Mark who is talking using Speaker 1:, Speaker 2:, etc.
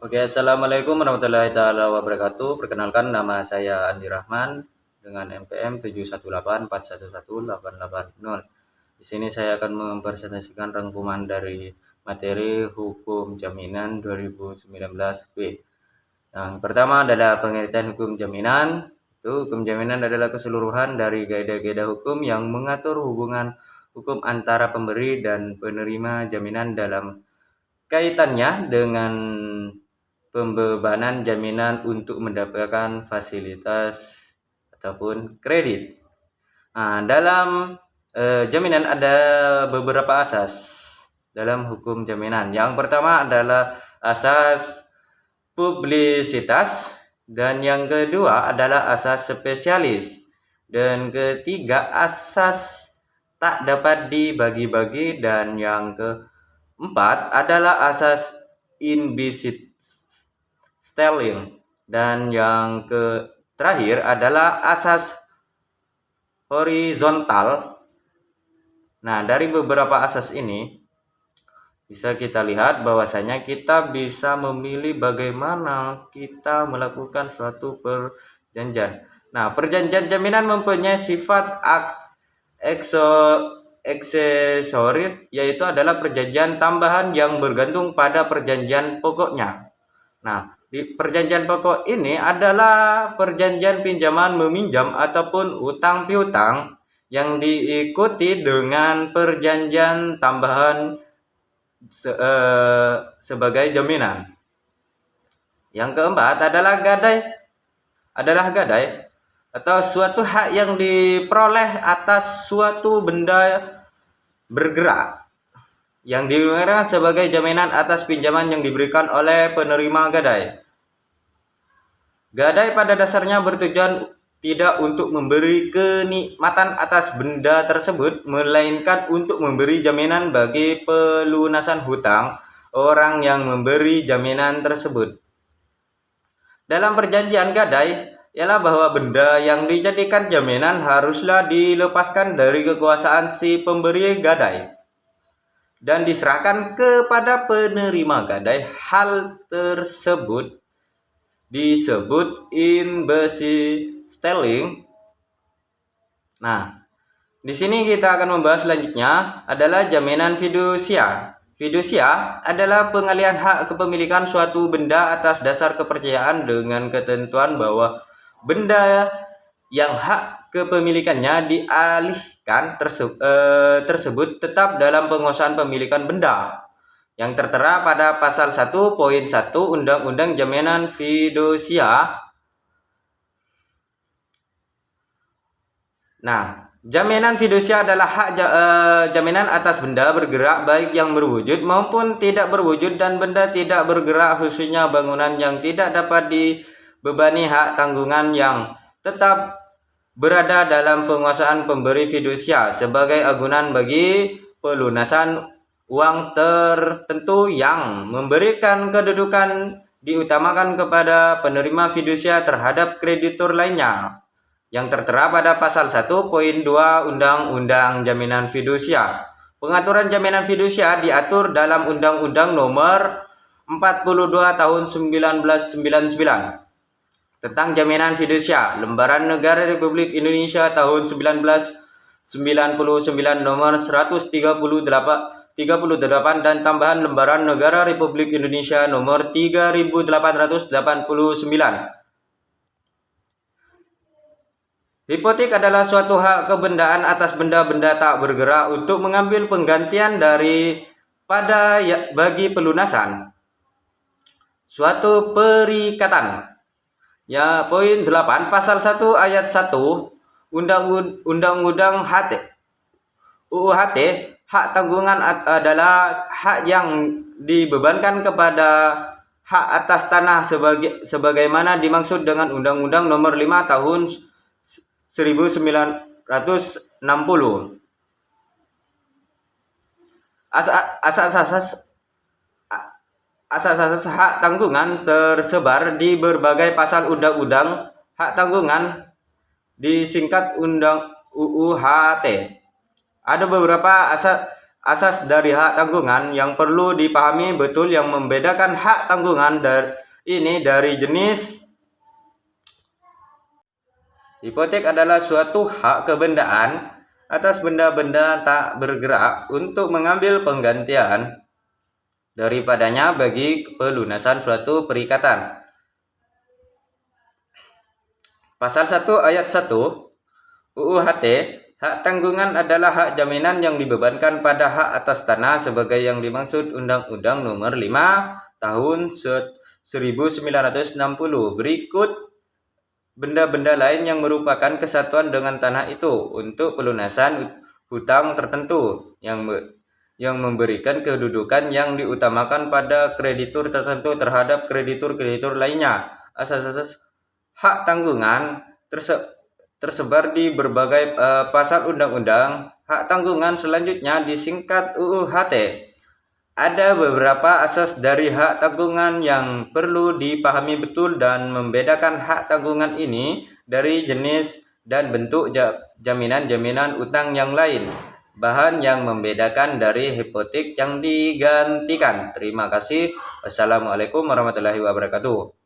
Speaker 1: Oke, assalamualaikum warahmatullahi taala wabarakatuh. Perkenalkan, nama saya Andi Rahman dengan NPM 718411880. Di sini saya akan mempresentasikan rangkuman dari materi Hukum Jaminan 2019 B. Yang pertama adalah pengertian hukum jaminan. Hukum jaminan adalah keseluruhan dari kaidah-kaidah hukum yang mengatur hubungan hukum antara pemberi dan penerima jaminan dalam kaitannya dengan pembebanan jaminan untuk mendapatkan fasilitas ataupun kredit. Nah, dalam jaminan ada beberapa asas dalam hukum jaminan. Yang pertama adalah asas publisitas, dan yang kedua adalah asas spesialis, dan ketiga asas tak dapat dibagi-bagi, dan yang keempat adalah asas implicit styling, dan yang terakhir adalah asas horizontal. Nah, dari beberapa asas ini bisa kita lihat bahwasanya kita bisa memilih bagaimana kita melakukan suatu perjanjian. Nah, perjanjian jaminan mempunyai sifat aksesoris, yaitu adalah perjanjian tambahan yang bergantung pada perjanjian pokoknya. Nah, di perjanjian pokok ini adalah perjanjian pinjaman meminjam ataupun utang piutang yang diikuti dengan perjanjian tambahan sebagai jaminan. Yang keempat adalah gadai atau suatu hak yang diperoleh atas suatu benda bergerak yang digunakan sebagai jaminan atas pinjaman yang diberikan oleh penerima gadai. Gadai pada dasarnya bertujuan tidak untuk memberi kenikmatan atas benda tersebut, melainkan untuk memberi jaminan bagi pelunasan hutang orang yang memberi jaminan tersebut. Dalam perjanjian gadai ialah bahwa benda yang dijadikan jaminan haruslah dilepaskan dari kekuasaan si pemberi gadai dan diserahkan kepada penerima gadai. Hal tersebut disebut implicit styling. Nah, di sini kita akan membahas selanjutnya adalah jaminan fidusia. Fidusia adalah pengalihan hak kepemilikan suatu benda atas dasar kepercayaan dengan ketentuan bahwa benda yang hak kepemilikannya dialihkan tersebut tetap dalam penguasaan pemilikan benda yang tertera pada pasal 1.1 Undang-Undang Jaminan Fidusia. Nah, jaminan fidusia adalah hak jaminan atas benda bergerak baik yang berwujud maupun tidak berwujud dan benda tidak bergerak, khususnya bangunan yang tidak dapat dibebani hak tanggungan yang tetap berada dalam penguasaan pemberi fidusia sebagai agunan bagi pelunasan uang tertentu yang memberikan kedudukan diutamakan kepada penerima fidusia terhadap kreditur lainnya yang tertera pada pasal 1.2 Undang-Undang Jaminan Fidusia. Pengaturan jaminan fidusia diatur dalam Undang-Undang Nomor 42 Tahun 1999 tentang jaminan fidusia, Lembaran Negara Republik Indonesia tahun 1999 Nomor 138 dan tambahan Lembaran Negara Republik Indonesia Nomor 3889. Hipotek adalah suatu hak kebendaan atas benda-benda tak bergerak untuk mengambil penggantian bagi pelunasan suatu perikatan. Ya, poin 8 pasal 1 ayat 1 Undang-Undang UU HT, hak tanggungan adalah hak yang dibebankan kepada hak atas tanah sebagaimana dimaksud dengan Undang-Undang Nomor 5 Tahun 1960. Asas-asas hak tanggungan tersebar di berbagai pasal undang-undang hak tanggungan, disingkat UU HT. Ada beberapa asas dari hak tanggungan yang perlu dipahami betul yang membedakan hak tanggungan dari jenis. Hipotek adalah suatu hak kebendaan atas benda-benda tak bergerak untuk mengambil penggantian daripadanya bagi pelunasan suatu perikatan. Pasal 1 ayat 1 UU HT, hak tanggungan adalah hak jaminan yang dibebankan pada hak atas tanah sebagai yang dimaksud Undang-Undang Nomor 5 Tahun 1960. Berikut benda-benda lain yang merupakan kesatuan dengan tanah itu untuk pelunasan hutang tertentu yang memberikan kedudukan yang diutamakan pada kreditur tertentu terhadap kreditur-kreditur lainnya. Asas-asas hak tanggungan tersebar di berbagai pasal undang-undang. Hak tanggungan selanjutnya disingkat UU HT. Ada beberapa asas dari hak tanggungan yang perlu dipahami betul dan membedakan hak tanggungan ini dari jenis dan bentuk jaminan-jaminan utang yang lain. Bahan yang membedakan dari hipotek yang digantikan. Terima kasih. Wassalamualaikum warahmatullahi wabarakatuh.